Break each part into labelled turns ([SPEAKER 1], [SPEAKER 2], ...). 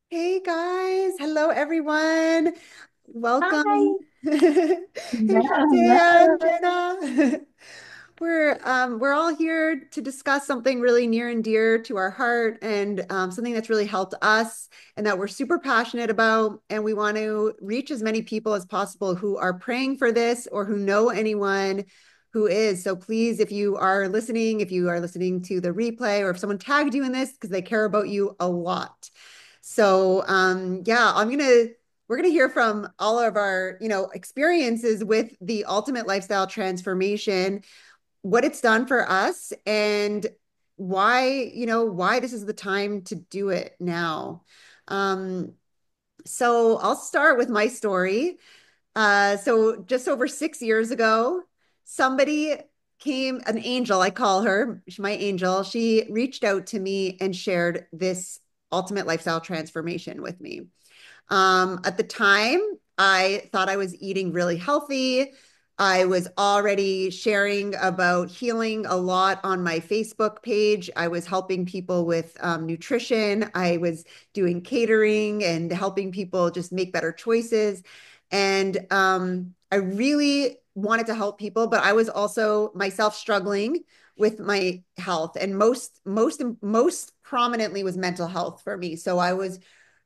[SPEAKER 1] Hey guys, hello everyone.
[SPEAKER 2] Hi.
[SPEAKER 1] Welcome. Hey
[SPEAKER 2] Hello,
[SPEAKER 1] Shantae and
[SPEAKER 2] hello.
[SPEAKER 1] Jenna. We're all here to discuss something really near and dear to our heart and something that's really helped us and that we're super passionate about. And we want to reach as many people as possible who are praying for this or who know anyone who is. So please, if you are listening to the replay or if someone tagged you in this because they care about you a lot. So yeah, we're gonna hear from all of our, experiences with the ultimate lifestyle transformation, what it's done for us, and why this is the time to do it now. Um, so I'll start with my story. So just over 6 years ago, somebody an angel, I call her, she's my angel. She reached out to me and shared this ultimate lifestyle transformation with me. At the time, I thought I was eating really healthy. I was already sharing about healing a lot on my Facebook page. I was helping people with nutrition. I was doing catering and helping people just make better choices. And I really wanted to help people, but I was also myself struggling with my health, and most prominently was mental health for me. So I was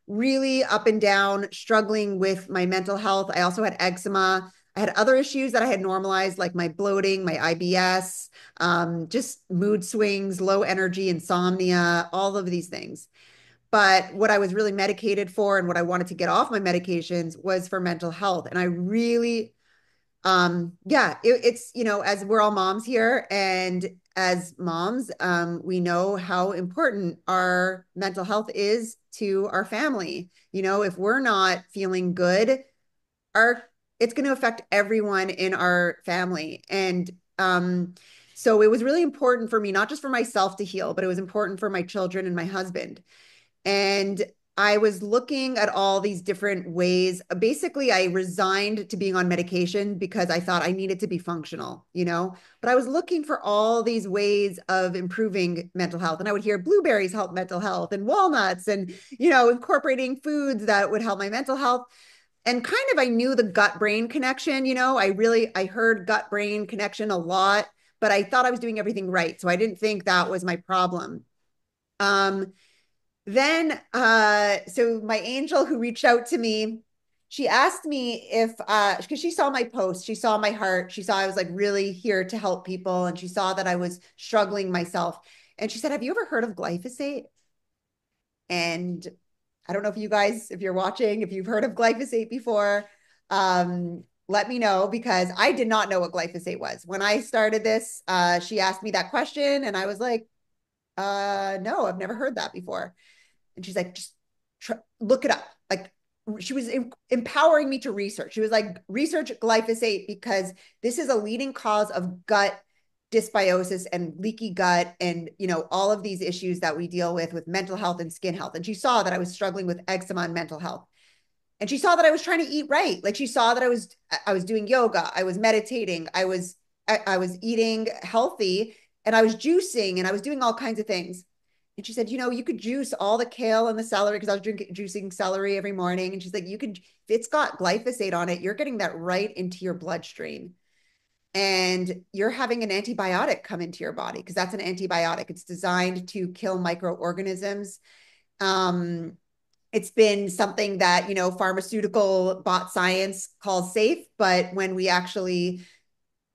[SPEAKER 1] really up and down, struggling with my mental health. I also had eczema. I had other issues that I had normalized, like my bloating, my IBS, just mood swings, low energy, insomnia, all of these things. But what I was really medicated for and what I wanted to get off my medications was for mental health. And I really yeah, it's, as we're all moms here, and as moms, we know how important our mental health is to our family. If we're not feeling good, our it's going to affect everyone in our family. And so it was really important for me, not just for myself to heal, but it was important for my children and my husband. And I was looking at all these different ways. Basically, I resigned to being on medication because I thought I needed to be functional. But I was looking for all these ways of improving mental health. And I would hear blueberries help mental health and walnuts and, incorporating foods that would help my mental health. And kind of I knew the gut brain connection. I heard gut brain connection a lot, but I thought I was doing everything right. So I didn't think that was my problem. Um, so my angel who reached out to me, she asked me if, because she saw my post, she saw my heart, she saw I was like really here to help people, and she saw that I was struggling myself. And she said, "Have you ever heard of glyphosate?" And I don't know if you guys, if you're watching, if you've heard of glyphosate before, let me know because I did not know what glyphosate was. When I started this, she asked me that question, and I was like, no, I've never heard that before. And she's like, just look it up. Like she was empowering me to research. She was like, research glyphosate because this is a leading cause of gut dysbiosis and leaky gut and all of these issues that we deal with mental health and skin health. And she saw that I was struggling with eczema and mental health. And she saw that I was trying to eat right. Like she saw that I was doing yoga, I was meditating, I was eating healthy, and I was juicing, and I was doing all kinds of things. And she said, you could juice all the kale and the celery because I was juicing celery every morning. And she's like, if it's got glyphosate on it, you're getting that right into your bloodstream. And you're having an antibiotic come into your body because that's an antibiotic. It's designed to kill microorganisms. Um, it's been something that, pharmaceutical bot science calls safe. But when we actually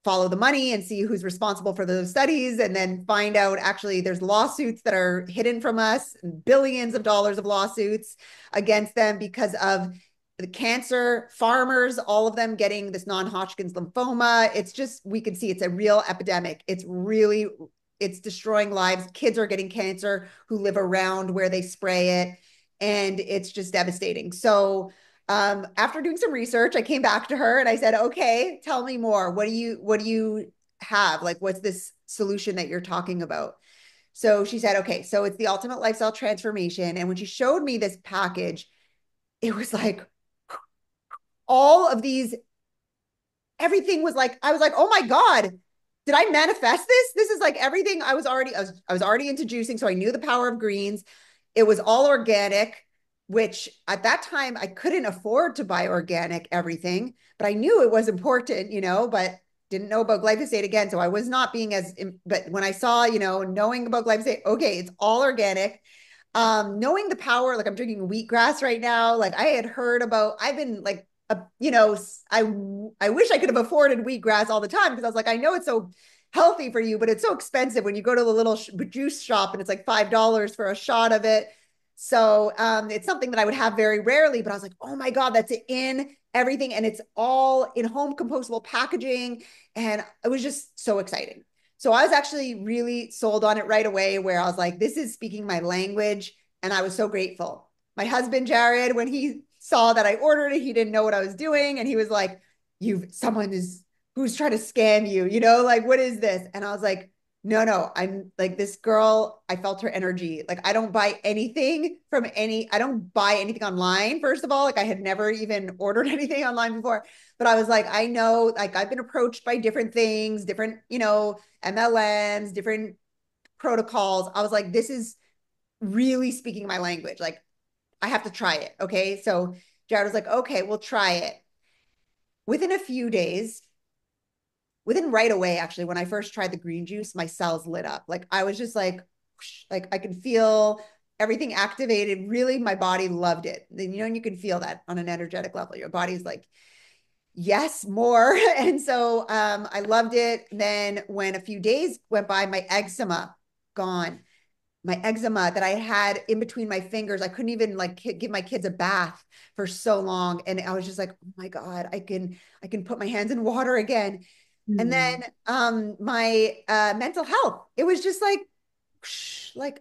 [SPEAKER 1] follow the money and see who's responsible for those studies and then find out actually there's lawsuits that are hidden from us, billions of dollars of lawsuits against them because of the cancer, farmers, all of them getting this non-Hodgkin's lymphoma. It's just, we can see it's a real epidemic. It's destroying lives. Kids are getting cancer who live around where they spray it. And it's just devastating. So after doing some research, I came back to her and I said, okay, tell me more. What do you have? Like, what's this solution that you're talking about? So she said, okay, so it's the ultimate lifestyle transformation. And when she showed me this package, it was like all of these, everything was like, I was like, oh my God, did I manifest this? This is like everything I was already into juicing. So I knew the power of greens. It was all organic. which at that time I couldn't afford to buy organic everything, but I knew it was important, but didn't know about glyphosate again. So I was not being but when I saw, knowing about glyphosate, okay, it's all organic. Knowing the power, like I'm drinking wheatgrass right now. Like I had heard about, I've been like, I wish I could have afforded wheatgrass all the time because I was like, I know it's so healthy for you, but it's so expensive when you go to the little juice shop and it's like $5 for a shot of it. So it's something that I would have very rarely, but I was like, oh my God, that's in everything. And it's all in home compostable packaging. And it was just so exciting. So I was actually really sold on it right away, where I was like, this is speaking my language. And I was so grateful. My husband, Jared, when he saw that I ordered it, he didn't know what I was doing. And he was like, someone is who's trying to scam you, like, what is this? And I was like, no, I'm like this girl. I felt her energy. Like, I don't buy anything I don't buy anything online, first of all. Like, I had never even ordered anything online before. But I was like, I know, like, I've been approached by different things, different, MLMs, different protocols. I was like, this is really speaking my language. Like, I have to try it. Okay. So Jared was like, okay, we'll try it. Within a few days, within right away, actually, when I first tried the green juice, my cells lit up. Like I was just like I could feel everything activated. Really, my body loved it. Then, you can feel that on an energetic level. Your body's like, yes, more. And so I loved it. Then when a few days went by, my eczema gone. My eczema that I had in between my fingers, I couldn't even like give my kids a bath for so long. And I was just like, oh my God, I can put my hands in water again. And
[SPEAKER 2] Mm.
[SPEAKER 1] then my mental health, it was just like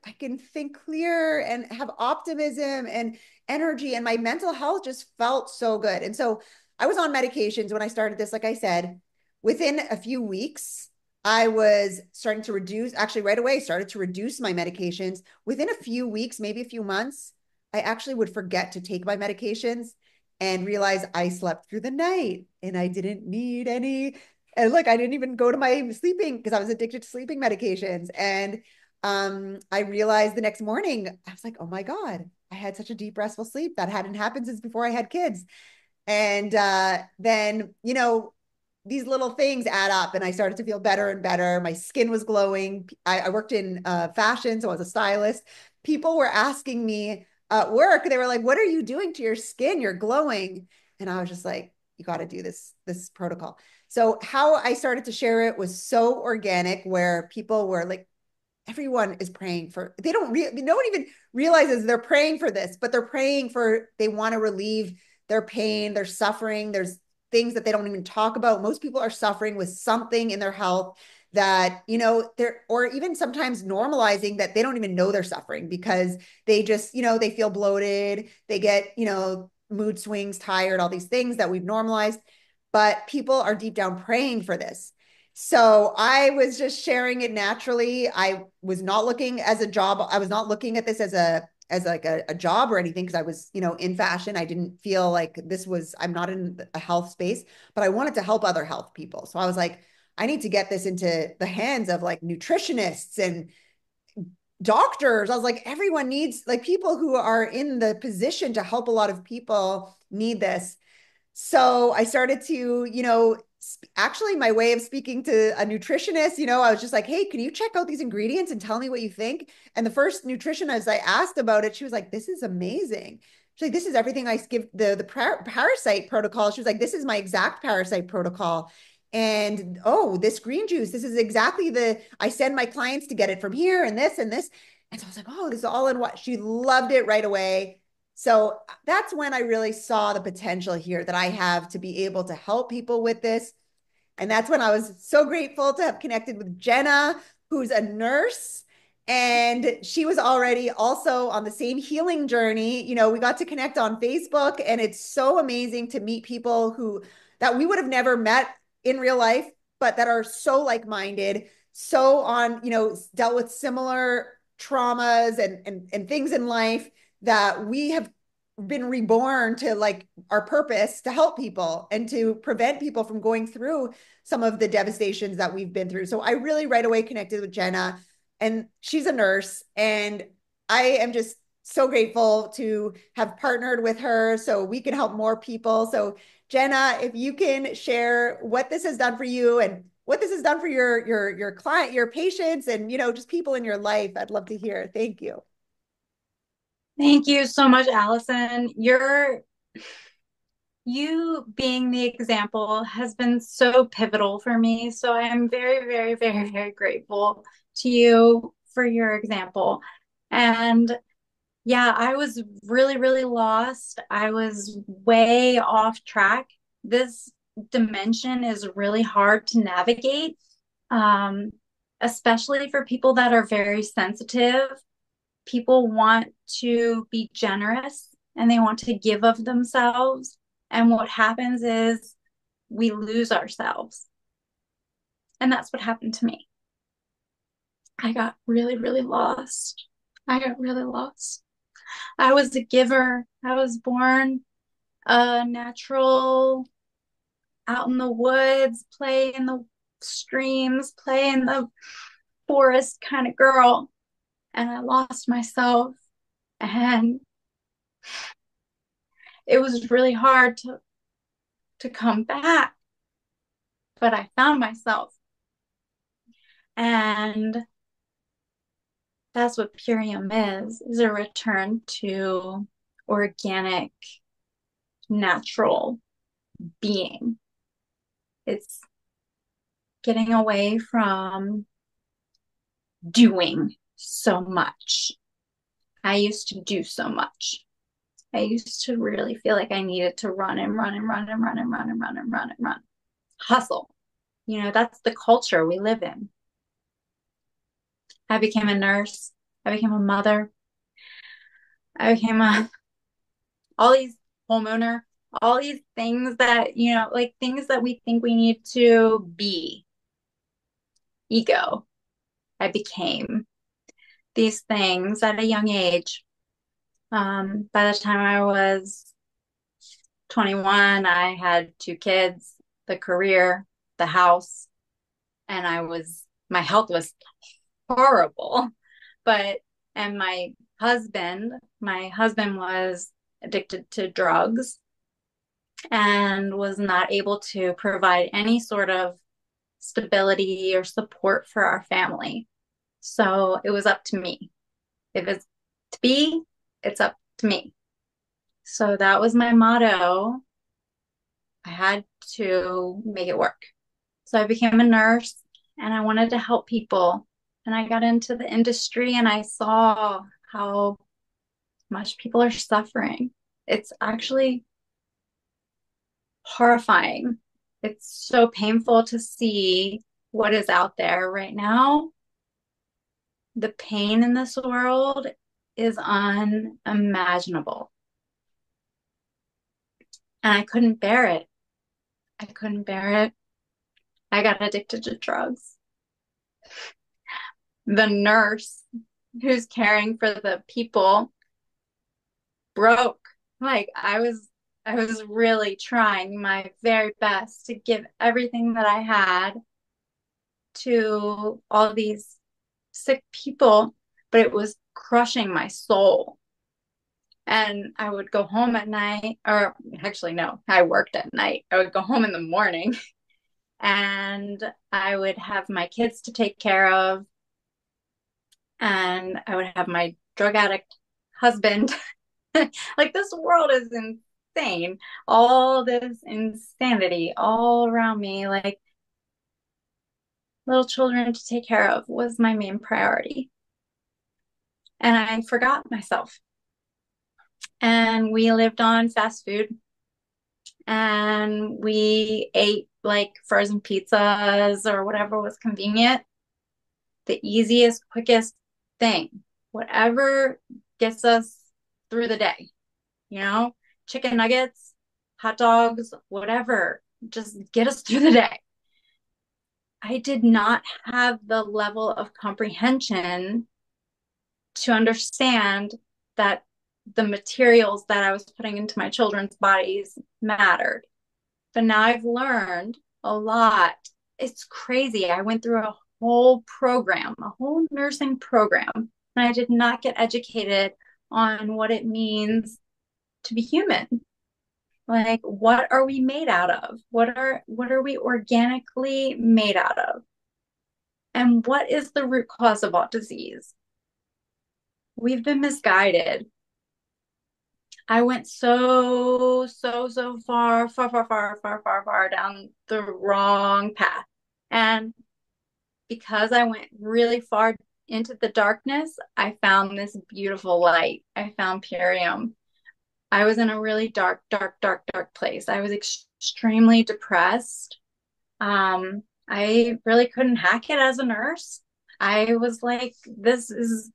[SPEAKER 1] I can think clear and have optimism and energy. And my mental health just felt so good. And so I was on medications when I started this, like I said, within a few weeks, I was starting to reduce, actually, right away, started to reduce my medications. Within a few weeks, maybe a few months, I actually would forget to take my medications and realize I slept through the night and I didn't need any. And look, I didn't even go to my sleeping because I was addicted to sleeping medications. And I realized the next morning, I was like, oh my God, I had such a deep, restful sleep that hadn't happened since before I had kids. And then, these little things add up and I started to feel better and better. My skin was glowing. I worked in fashion, so I was a stylist. People were asking me at work, they were like, what are you doing to your skin? You're glowing. And I was just like, you got to do this protocol. So how I started to share it was so organic, where people were like, everyone is praying for, they don't no one even realizes they're praying for this, but they're praying for, they want to relieve their pain, their suffering. There's things that they don't even talk about. Most people are suffering with something in their health that, they're, or even sometimes normalizing that they don't even know they're suffering because they just, they feel bloated, they get, mood swings, tired, all these things that we've normalized. But people are deep down praying for this. So I was just sharing it naturally. I was not looking as a job. I was not looking at this as like a job or anything because I was, in fashion. I didn't feel like I'm not in a health space, but I wanted to help other health people. So I was like, I need to get this into the hands of like nutritionists and doctors. I was like, everyone needs, like, people who are in the position to help a lot of people need this. So I started to, actually my way of speaking to a nutritionist, I was just like, hey, can you check out these ingredients and tell me what you think? And the first nutritionist I asked about it, she was like, this is amazing. She's like, this is everything I give the parasite protocol. She was like, this is my exact parasite protocol. And oh, this green juice, this is exactly I send my clients to get it from here and this and this. And so I was like, oh, this is all in what she loved it right away. So that's when I really saw the potential here that I have to be able to help people with this. And that's when I was so grateful to have connected with Jenna, who's a nurse. And she was already also on the same healing journey. We got to connect on Facebook, and it's so amazing to meet people that we would have never met in real life, but that are so like-minded, so on, dealt with similar traumas and things in life, that we have been reborn to like our purpose to help people and to prevent people from going through some of the devastations that we've been through. So I really right away connected with Jenna, and she's a nurse, and I am just so grateful to have partnered with her so we can help more people. So, Jenna, if you can share what this has done for you and what this has done for your client, your patients, and just people in your life, I'd love to hear. Thank you.
[SPEAKER 2] Thank you so much, Allison. You being the example has been so pivotal for me. So I am very, very, very, very grateful to you for your example. And yeah, I was really, really lost. I was way off track. This dimension is really hard to navigate, um, especially for people that are very sensitive. People want to be generous and they want to give of themselves. And what happens is we lose ourselves. And that's what happened to me. I got really, really lost. I got really lost. I was a giver. I was born a natural, out in the woods, play in the streams, play in the forest kind of girl. And I lost myself. And it was really hard to come back, but I found myself. And that's what Purium is a return to organic, natural being. It's getting away from doing so much. I used to do so much. I used to really feel like I needed to run and run and run and run and run and run and run and run. Hustle. That's the culture we live in. I became a nurse. I became a mother. I became all these homeowner, all these things that, like things that we think we need to be. Ego. I became these things at a young age. By the time I was 21, I had two kids, the career, the house, and my health was horrible. But, and my husband was addicted to drugs and was not able to provide any sort of stability or support for our family. So it was up to me. If it's to be, it's up to me. So that was my motto. I had to make it work. So I became a nurse and I wanted to help people. And I got into the industry and I saw how much people are suffering. It's actually horrifying. It's so painful to see what is out there right now. The pain in this world is unimaginable. And I couldn't bear it. I couldn't bear it. I got addicted to drugs. The nurse who's caring for the people broke. Like I was really trying my very best to give everything that I had to all these sick people, but it was crushing my soul. And I would go home at night, or actually, no, I worked at night. I would go home in the morning and I would have my kids to take care of, and I would have my drug addict husband. Like, this world is insane. All this insanity all around me, like little children to take care of, was my main priority. And I forgot myself. And we lived on fast food and we ate like frozen pizzas or whatever was convenient. The easiest, quickest thing, whatever gets us through the day, you know, chicken nuggets, hot dogs, whatever, just get us through the day. I did not have the level of comprehension to understand that the materials that I was putting into my children's bodies mattered. But now I've learned a lot. It's crazy. I went through a whole nursing program, and I did not get educated on what it means to be human. Like, what are we made out of? What are we organically made out of? And what is the root cause of all disease? We've been misguided. I went so far down the wrong path. And because I went really far into the darkness, I found this beautiful light. I found Purium. I was in a really dark place. I was extremely depressed. I really couldn't hack it as a nurse. I was like, this is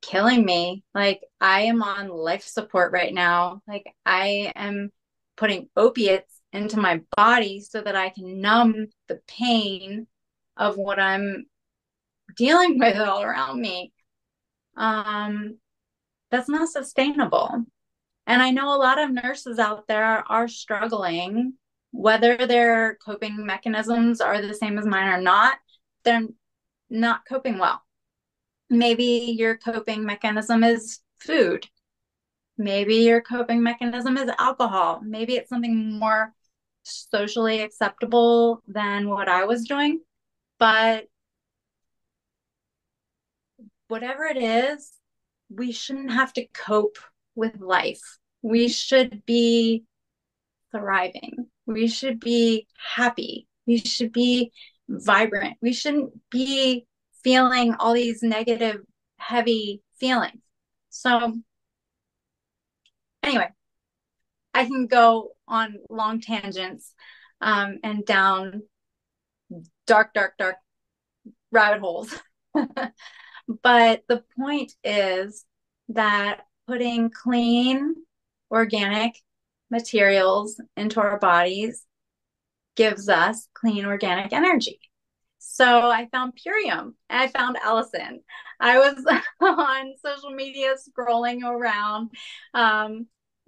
[SPEAKER 2] killing me. Like, I am on life support right now. Like, I am putting opiates into my body so that I can numb the pain of what I'm dealing with all around me. Um, that's not sustainable. And I know a lot of nurses out there are struggling, whether their coping mechanisms are the same as mine or not, they're not coping well. Maybe your coping mechanism is food. Maybe your coping mechanism is alcohol. Maybe it's something more socially acceptable than what I was doing. But whatever it is, we shouldn't have to cope with life. We should be thriving. We should be happy. We should be vibrant. We shouldn't be feeling all these negative, heavy feelings. So, anyway, I can go on long tangents and down dark rabbit holes. But the point is that putting clean, organic materials into our bodies gives us clean, organic energy. So I found Purium. I found Allison. I was on social media scrolling around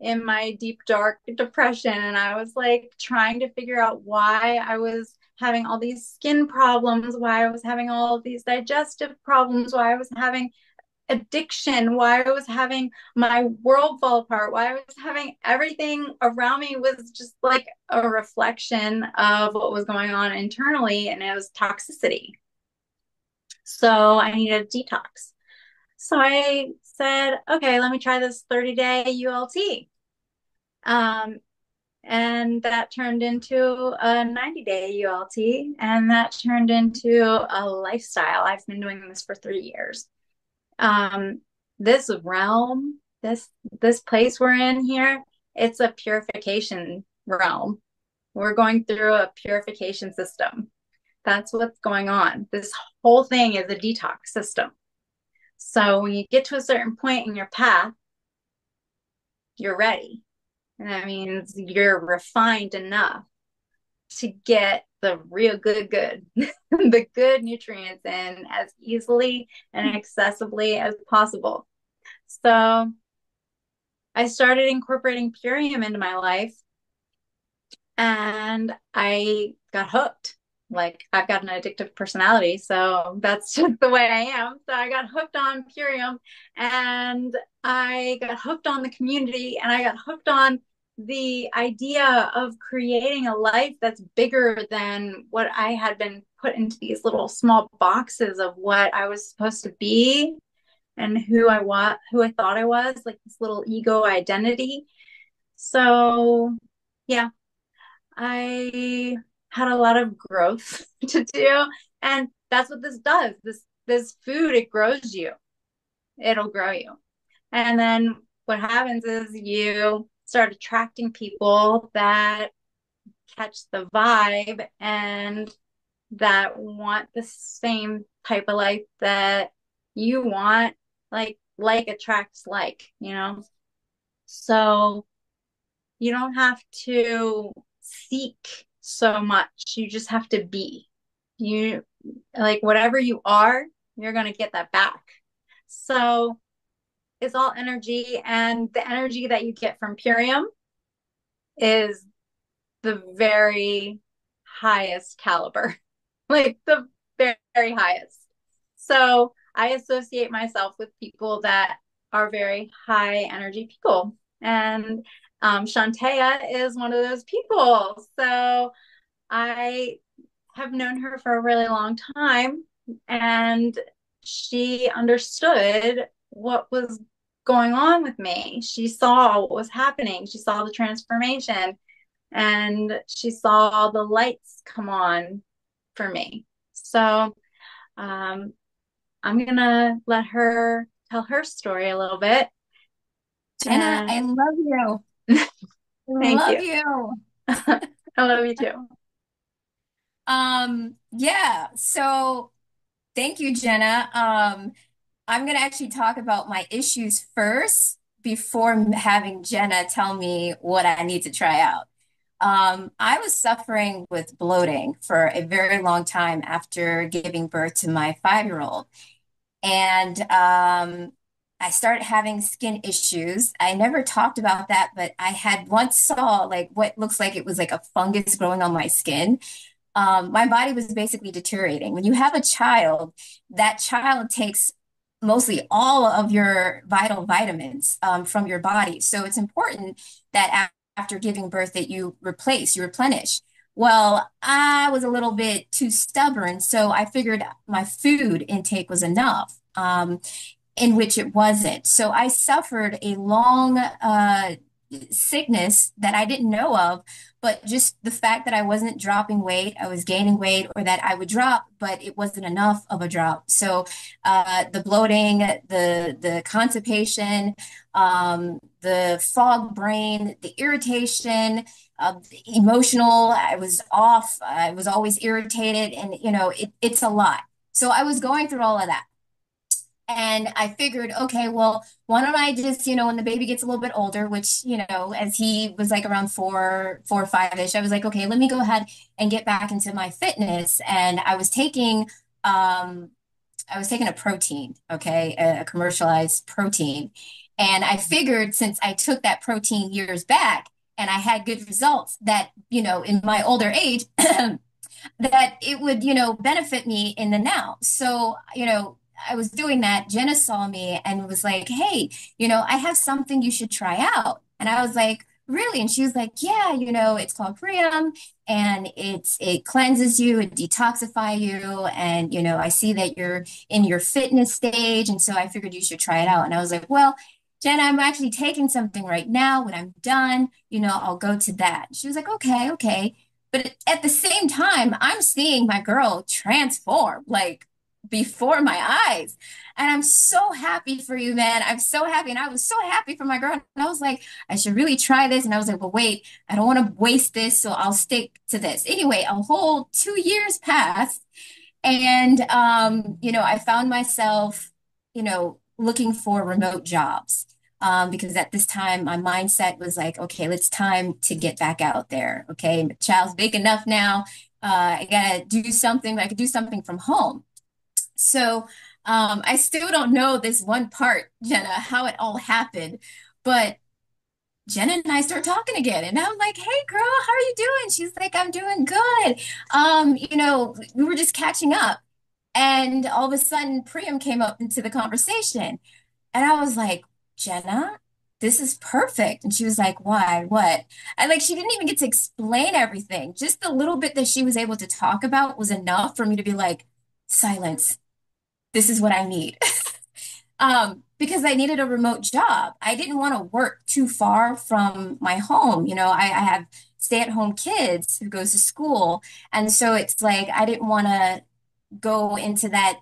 [SPEAKER 2] in my deep, dark depression. And I was like trying to figure out why I was having all these skin problems, why I was having all of these digestive problems, why I was having addiction, why I was having my world fall apart, why I was having everything around me was just like a reflection of what was going on internally, and it was toxicity. So I needed a detox. So I said, okay, let me try this 30-day ULT. Um, and that turned into a 90-day ULT, and that turned into a lifestyle. I've been doing this for 3 years. um this realm, this place we're in here, it's a purification realm. We're going through a purification system. That's what's going on. This whole thing is a detox system. So when you get to a certain point in your path, you're ready. And that means you're refined enough to get the real good the good nutrients in as easily and accessibly as possible. So I started incorporating Purium into my life, and I got hooked. Like, I've got an addictive personality, so that's just the way I am. So I got hooked on Purium, and I got hooked on the community, and I got hooked on the idea of creating a life that's bigger than what I had been put into these little small boxes of what I was supposed to be and who I thought I was, like this little ego identity. So, yeah, I had a lot of growth to do, and that's what this does. This food, it grows you. It'll grow you. And then what happens is you start attracting people that catch the vibe and that want the same type of life that you want. Like attracts like. So you don't have to seek so much. You just have to be. You like whatever you are, you're going to get that back. So it's all energy, and the energy that you get from Purium is the very highest caliber, like the very highest. So I associate myself with people that are very high energy people. And Shantea is one of those people. So I have known her for a really long time, and she understood what was going on with me. She saw what was happening. She saw the transformation, and she saw the lights come on for me. So um, I'm gonna let her tell her story a little bit.
[SPEAKER 3] Jenna,
[SPEAKER 2] And
[SPEAKER 3] I love you. I
[SPEAKER 2] thank
[SPEAKER 3] love
[SPEAKER 2] you.
[SPEAKER 3] you.
[SPEAKER 2] I love you too.
[SPEAKER 3] Yeah, so thank you, Jenna. I'm gonna actually talk about my issues first before having Jenna tell me what I need to try out. I was suffering with bloating for a very long time after giving birth to my 5-year-old. And I started having skin issues. I never talked about that, but I had once saw like what looks like it was like a fungus growing on my skin. My body was basically deteriorating. When you have a child, that child takes mostly all of your vital vitamins from your body. So it's important that after giving birth that you replenish. Well, I was a little bit too stubborn, so I figured my food intake was enough. In which it wasn't. So I suffered a long sickness that I didn't know of, but just the fact that I wasn't dropping weight, I was gaining weight, or that I would drop, but it wasn't enough of a drop. So the bloating, the constipation, the fog brain, the irritation, emotional, I was off, I was always irritated, and it's a lot. So I was going through all of that. And I figured, okay, well, why don't I just, when the baby gets a little bit older, which, as he was like around 4 or 5-ish, I was like, okay, let me go ahead and get back into my fitness. And I was taking a protein, okay, a commercialized protein. And I figured since I took that protein years back and I had good results that, in my older age, that it would, benefit me in the now. So, I was doing that. Jenna saw me and was like, hey, I have something you should try out. And I was like, really? And she was like, yeah, it's called Priam and it cleanses you, it detoxify you. And, I see that you're in your fitness stage. And so I figured you should try it out. And I was like, well, Jenna, I'm actually taking something right now. When I'm done, I'll go to that. She was like, okay, okay. But at the same time, I'm seeing my girl transform like before my eyes. And I'm so happy for you, man. I'm so happy. And I was so happy for my girl. And I was like, I should really try this. And I was like, well, wait, I don't want to waste this. So I'll stick to this. Anyway, a whole 2 years passed. And, I found myself, looking for remote jobs. Because at this time, my mindset was like, okay, it's time to get back out there. Okay, my child's big enough now. I gotta do something. I could do something from home. So I still don't know this one part, Jenna, how it all happened. But Jenna and I start talking again, and I'm like, "Hey, girl, how are you doing?" She's like, "I'm doing good." We were just catching up, and all of a sudden, Priam came up into the conversation, and I was like, "Jenna, this is perfect." And she was like, "Why? What?" And like, she didn't even get to explain everything. Just the little bit that she was able to talk about was enough for me to be like, "Silence. This is what I need." Because I needed a remote job. I didn't want to work too far from my home. I have stay-at-home kids who goes to school. And so it's like I didn't want to go into that,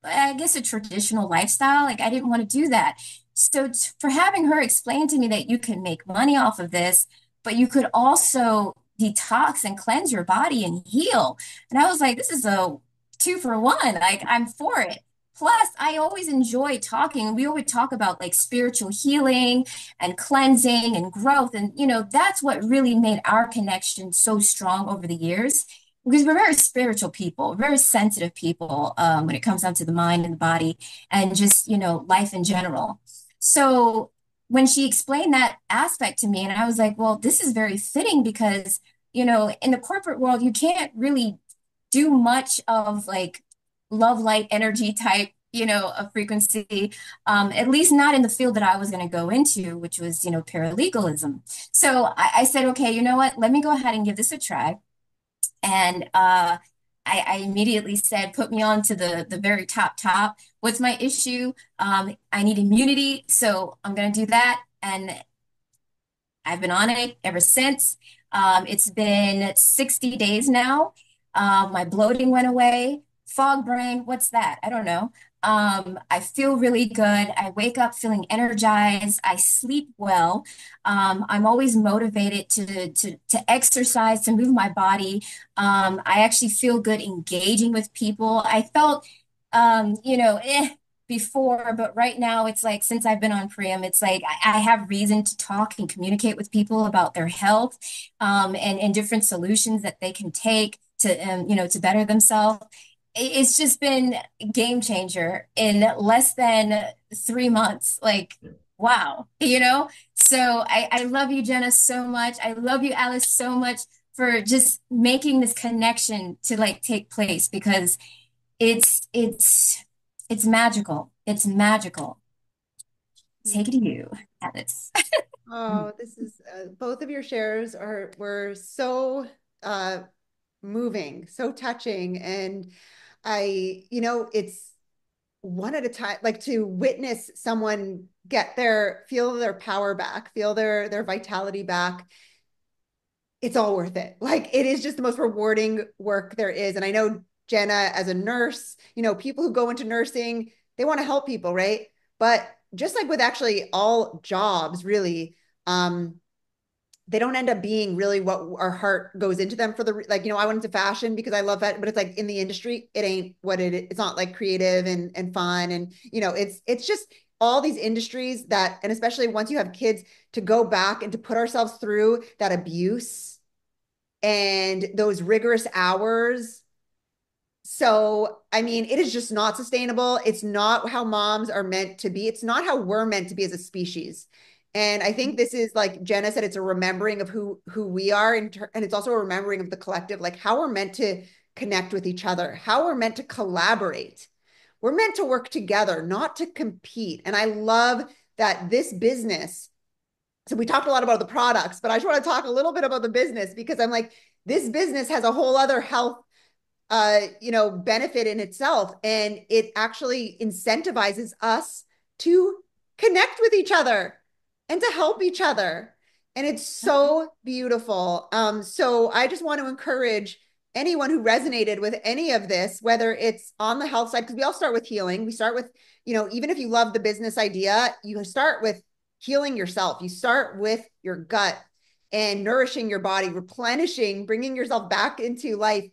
[SPEAKER 3] I guess, a traditional lifestyle. Like I didn't want to do that. So for having her explain to me that you can make money off of this, but you could also detox and cleanse your body and heal. And I was like, this is a 2 for 1. Like I'm for it. Plus, I always enjoy talking. We always talk about like spiritual healing and cleansing and growth. And, that's what really made our connection so strong over the years because we're very spiritual people, very sensitive people when it comes down to the mind and the body and just, life in general. So when she explained that aspect to me, and I was like, well, this is very fitting because, in the corporate world, you can't really do much of like love light energy type, a frequency, at least not in the field that I was going to go into, which was, paralegalism. So I said, okay, you know what? Let me go ahead and give this a try. And I immediately said, put me on to the very top. What's my issue? I need immunity, so I'm going to do that. And I've been on it ever since. It's been 60 days now. My bloating went away. Fog brain, what's that? I don't know. I feel really good. I wake up feeling energized. I sleep well. I'm always motivated to exercise, to move my body. I actually feel good engaging with people. I felt, before, but right now it's like since I've been on Priam, it's like I have reason to talk and communicate with people about their health, and different solutions that they can take to better themselves. It's just been a game changer in less than 3 months. Like, wow. So I love you, Jenna, so much. I love you, Alice, so much for just making this connection to like take place because it's it's it's magical. It's magical. Take it to you, Alice.
[SPEAKER 1] Oh, this is both of your shares are were so uh moving, so touching. And it's one at a time, like to witness someone feel their power back, feel their vitality back. It's all worth it. Like it is just the most rewarding work there is. And I know Jenna, as a nurse, people who go into nursing, they want to help people, right? But just like with actually all jobs, really, um, they don't end up being really what our heart goes into them for I went into fashion because I love that, but it's like in the industry, it ain't what it's not like creative and fun. And, it's just all these industries that, and especially once you have kids, to go back and to put ourselves through that abuse and those rigorous hours. So, I mean, it is just not sustainable. It's not how moms are meant to be. It's not how we're meant to be as a species. And I think this is, like Jenna said, it's a remembering of who we are, and it's also a remembering of the collective, like how we're meant to connect with each other, how we're meant to collaborate. We're meant to work together, not to compete. And I love that this business. So we talked a lot about the products, but I just want to talk a little bit about the business because I'm like, this business has a whole other health benefit in itself. And it actually incentivizes us to connect with each other and to help each other. And it's so beautiful. So I just want to encourage anyone who resonated with any of this, whether it's on the health side, because we all start with healing. We start with, even if you love the business idea, you start with healing yourself. You start with your gut and nourishing your body, replenishing, bringing yourself back into life.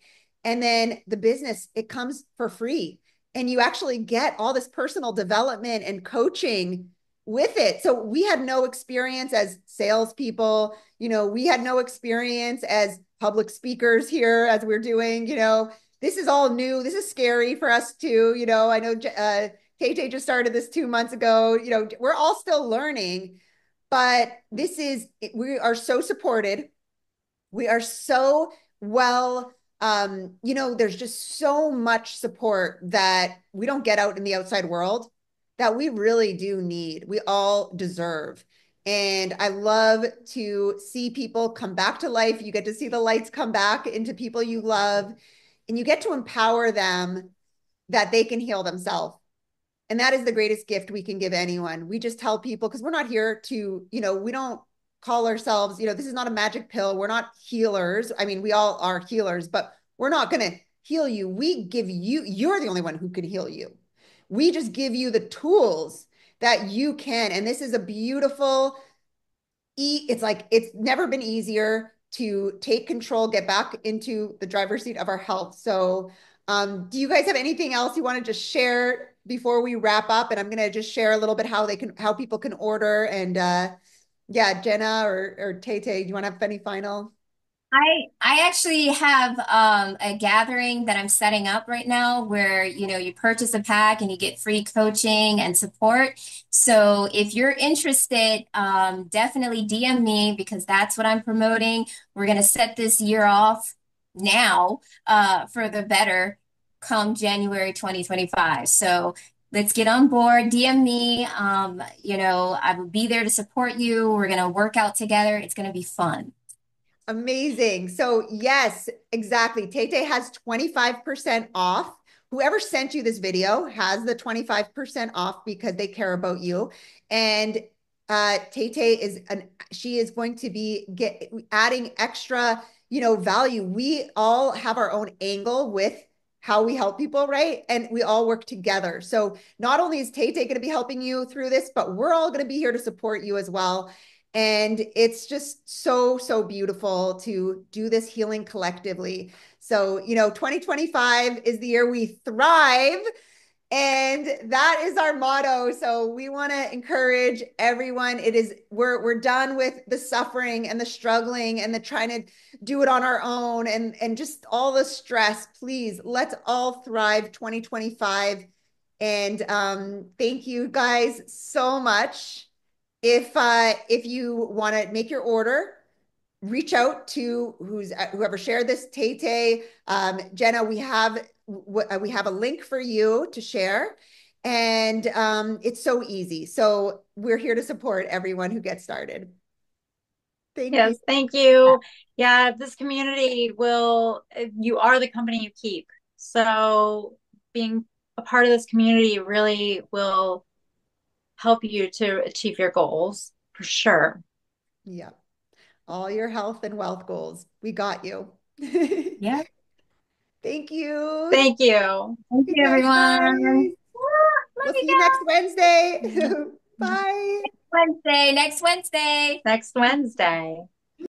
[SPEAKER 1] And then the business, it comes for free. And you actually get all this personal development and coaching with it. So we had no experience as salespeople. We had no experience as public speakers here as we're doing. This is all new. This is scary for us too. I know Tay just started this 2 months ago. We're all still learning, but we are so supported. We are so well, there's just so much support that we don't get out in the outside world that we really do need. We all deserve. And I love to see people come back to life. You get to see the lights come back into people you love, and you get to empower them that they can heal themselves. And that is the greatest gift we can give anyone. We just tell people, because we're not here to, we don't call ourselves, this is not a magic pill. We're not healers. I mean, we all are healers, but we're not going to heal you. We give you, you're the only one who can heal you. We just give you the tools that you can. And this is a beautiful, it's like, it's never been easier to take control, get back into the driver's seat of our health. So, do you guys have anything else you want to just share before we wrap up? And I'm going to just share a little bit how people can order. And yeah, Jenna or Tay Tay, do you want to have any final?
[SPEAKER 3] I actually have a gathering that I'm setting up right now where you purchase a pack and you get free coaching and support. So if you're interested, definitely DM me because that's what I'm promoting. We're gonna set this year off now for the better come January 2025. So let's get on board. DM me. I will be there to support you. We're gonna work out together. It's gonna be fun.
[SPEAKER 1] Amazing. So, yes, exactly. Tay has 25% off. Whoever sent you this video has the 25% off because they care about you. And Tay she is going to be adding extra, value. We all have our own angle with how we help people, right? And we all work together. So, not only is Tay going to be helping you through this, but we're all going to be here to support you as well. And it's just so, so beautiful to do this healing collectively. So, 2025 is the year we thrive. And that is our motto. So we want to encourage everyone. We're done with the suffering and the struggling and the trying to do it on our own and just all the stress. Please, let's all thrive 2025. And thank you guys so much. If you want to make your order, reach out to whoever shared this. Tay, Jenna, we have a link for you to share, and it's so easy. So we're here to support everyone who gets started. Thank you.
[SPEAKER 2] Yes, thank you. Yeah, this community you are the company you keep. So being a part of this community really will help you to achieve your goals for sure.
[SPEAKER 1] Yeah, all your health and wealth goals. We got you.
[SPEAKER 3] Yeah.
[SPEAKER 1] Thank you.
[SPEAKER 2] Thank you.
[SPEAKER 3] Thank
[SPEAKER 1] Good
[SPEAKER 3] you,
[SPEAKER 1] night,
[SPEAKER 3] everyone.
[SPEAKER 1] guys. We'll see you next Wednesday.
[SPEAKER 3] Next
[SPEAKER 1] Bye.
[SPEAKER 3] Wednesday, next Wednesday.
[SPEAKER 2] Next Wednesday.